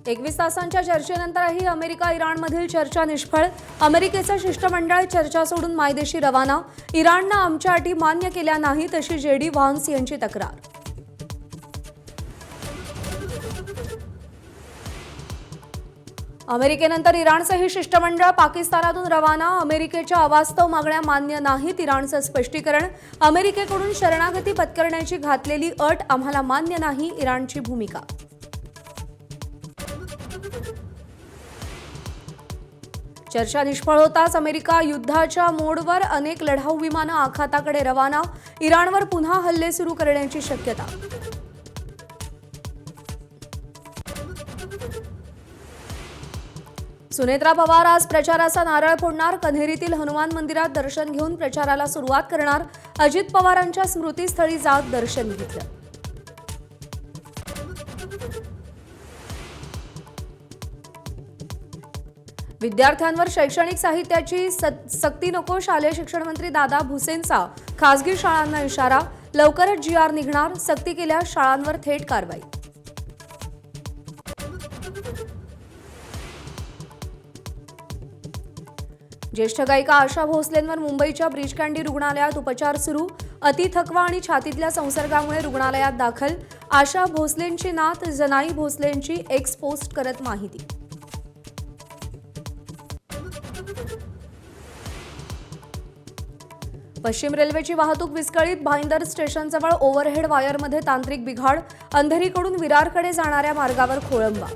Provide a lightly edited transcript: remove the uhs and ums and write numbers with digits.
21 तासांच्या चर्चेनंतरही अमेरिका इराणमधील चर्चा निष्फळ। अमेरिकेचं शिष्टमंडळ चर्चा सोडून मायदेशी रवाना। इराणनं आमच्या अटी मान्य केल्या नाहीत अशी जेडी व्हान्स यांची तक्रार। अमेरिकेनंतर इराणचंही शिष्टमंडळ पाकिस्तानातून रवाना। अमेरिकेच्या अवास्तव मागण्या मान्य नाहीत इराणचं स्पष्टीकरण। अमेरिकेकडून शरणागती पत्करण्याची घातलेली अट आम्हाला मान्य नाही, इराणची भूमिका। चर्चा निष्फळ होताच अमेरिका युद्धाच्या मोडवर अनेक लढाऊ विमानं आखाताकडे रवाना। इराणवर पुन्हा हल्ले सुरू करण्याची शक्यता। सुनेत्रा पवार आज प्रचाराचा नारळ फोडणार। कन्हेरीतील हनुमान मंदिरात दर्शन घेऊन प्रचाराला सुरुवात करणार। अजित पवारांच्या स्मृतीस्थळी जात दर्शन घेतलं। विद्यार्थ्यांवर शैक्षणिक साहित्याची सक्ती नको। शालेय शिक्षण मंत्री दादा भुसेंचा खासगी शाळांना इशारा। लवकरच GR निघणार, सक्ती केल्यास शाळांवर थेट कारवाई। ज्येष्ठ गायिका आशा भोसलेंवर मुंबईच्या ब्रीच कँडी रुग्णालयात उपचार सुरू। अति थकवा आणि छातीतल्या संसर्गामुळे रुग्णालयात दाखल। आशा भोसलेंची नात जनाई भोसलेंची एक्स पोस्ट करत माहिती। पश्चिम रेल्वेची वाहतूक विस्कळीत। भाईंदर स्टेशनजवळ ओव्हरहेड वायरमध्ये तांत्रिक बिघाड। अंधेरीकडून विरारकडे जाणाऱ्या मार्गावर खोळंबा।